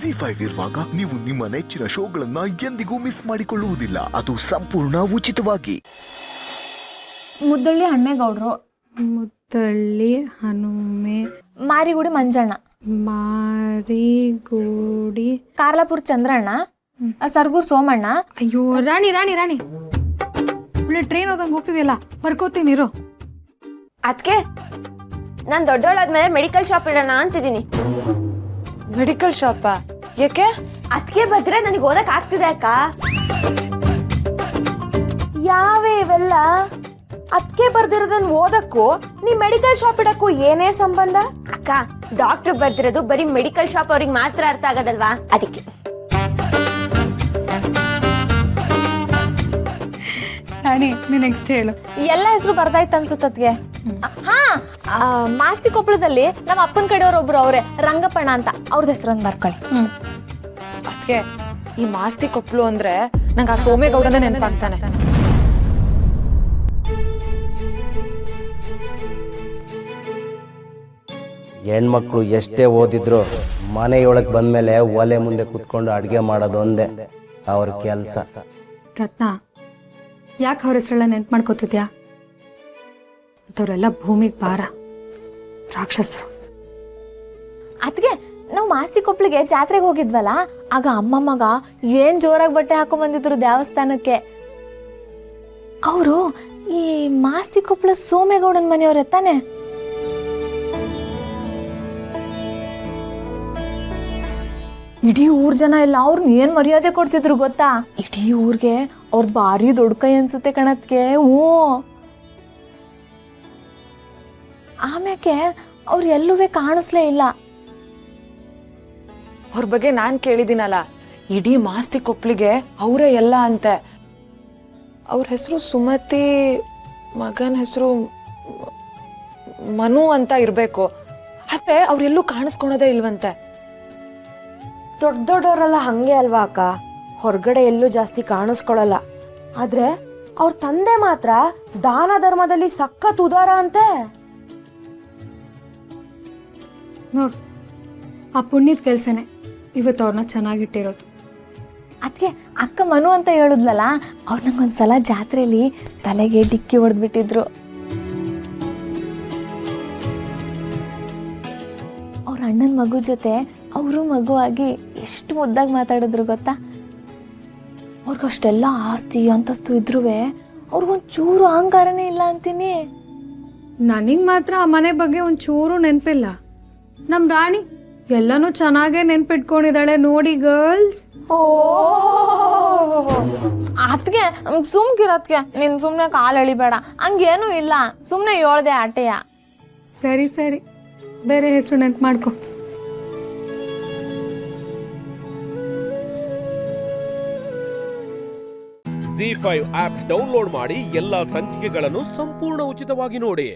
ಜಿ5 ಇರುವಾಗ ನೀವು ನಿಮ್ಮ ನೆಚ್ಚಿನ ಶೋಗಳನ್ನ ಎಂದಿಗೂ ಮಿಸ್ ಮಾಡಿಕೊಳ್ಳುವುದಿಲ್ಲ. ಅದು ಸಂಪೂರ್ಣ ಉಚಿತವಾಗಿ. ಮುದ್ದಳ್ಳಿ ಅಣ್ಣೇಗೌಡ್ರು, ಮುದ್ದಳ್ಳಿ ಹನುಮೆ, ಮಾರಿಗುಡಿ ಮಂಜಣ್ಣ, ಮಾರಿಗುಡಿ ಕಾರ್ಲಾಪುರ್ ಚಂದ್ರಣ್ಣ, ಸರ್ಗೂರ್ ಸೋಮಣ್ಣ. ಅಯ್ಯೋ ರಾಣಿ ರಾಣಿ ರಾಣಿ, ಒಳ್ಳೆ ಟ್ರೈನ್ ಹೋದಂಗೆ ಹೋಗ್ತಿದೆಯಲ್ಲ, ಬರ್ಕೋತೀನಿರು. ಅದಕ್ಕೆ ನಾನು ದೊಡ್ಡವಳಾದ್ಮೇಲೆ ಮೆಡಿಕಲ್ ಶಾಪ್ ಇಡೋಣ ಅಂತಿದ್ದೀನಿ. ಮೆಡಿಕಲ್ ಶಾಪಾ? ಯಾಕೆ? ಅದಕ್ಕೆ ಬಂದ್ರೆ ನನಗೆ ಓದಕ್ ಆಗ್ತಿದೆ ಅಕ್ಕ. ಯಾವೇ ಇವೆಲ್ಲ? ಅದಕ್ಕೆ ಬರ್ದಿರೋದನ್ನ ಓದಕ್ಕೂ ನೀ ಮೆಡಿಕಲ್ ಶಾಪ್ ಇಡಕ್ಕೂ ಏನೇ ಸಂಬಂಧ? ಅಕ್ಕ, ಡಾಕ್ಟರ್ ಬರ್ದಿರೋದು ಬರೀ ಮೆಡಿಕಲ್ ಶಾಪ್ ಅವ್ರಿಗೆ ಮಾತ್ರ ಅರ್ಥ ಆಗೋದಲ್ವಾ, ಅದಕ್ಕೆ. ರಾಣಿ ನೀ ನೆಕ್ಸ್ಟ್ ಹೇಳು. ಎಲ್ಲ ಹೆಸರು ಬರ್ದಾಯ್ತು ಅನ್ಸುತ್ತದ್ಗೆ. ಹಾ, ಮಾಸ್ತಿ ಕೊಪ್ಪಳದಲ್ಲಿ ನಮ್ಮ ಅಪ್ಪನ ಕಡೆಯವ್ರು ಒಬ್ರು ಅವ್ರೆ, ರಂಗಪ್ಪಣ್ಣ ಅಂತ, ಅವ್ರದ್ದು ಹೆಸರೊಂದು ಬರ್ಕೊಳ್ಳಿ. ಅದಕ್ಕೆ ಈ ಮಾಸ್ತಿ ಕೊಪ್ಪಳು ಅಂದ್ರೆ ನಂಗೆ ಆ ಸೋಮೇಗೌಡನೇ ನೆನಪಾಗ್ತಾನೆ. ಹೆಣ್ಮಕ್ಳು ಎಷ್ಟೇ ಓದಿದ್ರು ಮನೆಯೊಳಗೆ ಬಂದ್ಮೇಲೆ ಒಲೆ ಮುಂದೆ ಕುತ್ಕೊಂಡು ಅಡುಗೆ ಮಾಡೋದು ಒಂದೇ ಅವ್ರ ಕೆಲಸ. ರತ್ನ, ಯಾಕೆ ಅವ್ರ ಹೆಸರೆಲ್ಲ ನೆನ್ಪು ಮಾಡ್ಕೋತಿದ್ಯಾ? ಅವರೆಲ್ಲ ಭೂಮಿಗೆ ಭಾರ, ರಾಕ್ಷಸರು. ಅದಕ್ಕೆ ನಾವು ಮಾಸ್ತಿ ಕೊಪ್ಪಳಿಗೆ ಜಾತ್ರೆಗೆ ಹೋಗಿದ್ವಲ್ಲ, ಆಗ ಅಮ್ಮಮ್ಮಗ ಏನ್ ಜೋರಾಗಿ ಬಟ್ಟೆ ಹಾಕೊಂಡ್ ಬಂದಿದ್ರು ದೇವಸ್ಥಾನಕ್ಕೆ. ಅವರು ಈ ಮಾಸ್ತಿ ಕೊಪ್ಪಳ ಸೋಮೇಗೌಡನ ಮನೆಯವ್ರೆ ತಾನೆ? ಇಡೀ ಊರ್ ಜನ ಎಲ್ಲ ಅವ್ರನ್ನ ಏನ್ ಮರ್ಯಾದೆ ಕೊಡ್ತಿದ್ರು ಗೊತ್ತಾ? ಇಡೀ ಊರ್ಗೆ ಅವ್ರ ಭಾರಿ ದೊಡ್ಡ ಕೈ ಅನ್ಸುತ್ತೆ ಕಣತ್ಗೆ. ಹ್ಞೂ, ಆಮ್ಯಾಕೆ ಅವ್ರು ಎಲ್ಲೂ ಕಾಣಿಸ್ಲೇ ಇಲ್ಲ. ಅವ್ರ ಬಗ್ಗೆ ನಾನ್ ಕೇಳಿದ್ದೀನಲ್ಲ, ಇಡೀ ಮಾಸ್ತಿ ಕೊಪ್ಪಳಿಗೆ ಅವರೇ ಎಲ್ಲ ಅಂತೆ. ಅವ್ರ ಹೆಸರು ಸುಮತಿ, ಮಗನ ಹೆಸರು ಮನು ಅಂತ ಇರ್ಬೇಕು. ಆದ್ರೆ ಅವ್ರೆಲ್ಲೂ ಕಾಣಿಸ್ಕೊಳೋದೇ ಇಲ್ವಂತೆ. ದೊಡ್ಡ ದೊಡ್ಡವರೆಲ್ಲ ಹಂಗೆ ಅಲ್ವಾ ಅಕ್ಕ, ಹೊರಗಡೆ ಎಲ್ಲೂ ಜಾಸ್ತಿ ಕಾಣಿಸ್ಕೊಳಲ್ಲ. ಆದ್ರೆ ಅವ್ರ ತಂದೆ ಮಾತ್ರ ದಾನ ಧರ್ಮದಲ್ಲಿ ಸಖತ್ ಉದಾರ ಅಂತೆ. ನೋಡು, ಆ ಪುಣ್ಯದ ಕೆಲಸನೇ ಇವತ್ತು ಅವ್ರನ್ನ ಚೆನ್ನಾಗಿಟ್ಟಿರೋದು. ಅದಕ್ಕೆ ಅಕ್ಕ ಮನು ಅಂತ ಹೇಳಿದ್ಲಲ್ಲ, ಅವ್ರು ನಂಗೊಂದ್ಸಲ ಜಾತ್ರೆಯಲ್ಲಿ ತಲೆಗೆ ಡಿಕ್ಕಿ ಹೊಡೆದ್ಬಿಟ್ಟಿದ್ರು. ಅವ್ರ ಅಣ್ಣನ ಮಗು ಜೊತೆ ಅವರು ಮಗುವಾಗಿ ಎಷ್ಟು ಮುದ್ದಾಗಿ ಮಾತಾಡಿದ್ರು ಗೊತ್ತಾ? ಅವ್ರಿಗಷ್ಟೆಲ್ಲ ಆಸ್ತಿ ಅಂತಸ್ತು ಇದ್ರೂ ಅವ್ರಿಗೊಂದು ಚೂರು ಅಹಂಕಾರನೇ ಇಲ್ಲ ಅಂತೀನಿ. ನನಗೆ ಮಾತ್ರ ಆ ಮನೆ ಬಗ್ಗೆ ಒಂಚೂರು ನೆನಪಿಲ್ಲ. ನಮ್ಮ ರಾಣಿ ಎಲ್ಲನೂ ಚೆನ್ನಾಗೇ ನೆನ್ಪಿಟ್ಕೊಂಡಿದ್ದಾಳೆ ನೋಡಿ ಗರ್ಲ್ಸ್. ಓ, ಅದಕ್ಕೆ ಸುಮ್ಕಿರೋದ್ಕೆ ನೀನು ಸುಮ್ಮನೆ ಕಾಲು ಎಳಿಬೇಡ. ಹಂಗೇನೂ ಇಲ್ಲ, ಸುಮ್ಮನೆ ಹೇಳ್ದೆ ಆಟೆಯ. ಸರಿ ಸರಿ, ಬೇರೆ ಹೆಸರು ನೆನ್ಪು ಮಾಡ್ಕೊ. ಜಿ5 ಆಪ್ ಡೌನ್ಲೋಡ್ ಮಾಡಿ ಎಲ್ಲಾ ಸಂಚಿಕೆಗಳನ್ನು ಸಂಪೂರ್ಣ ಉಚಿತವಾಗಿ ನೋಡಿ.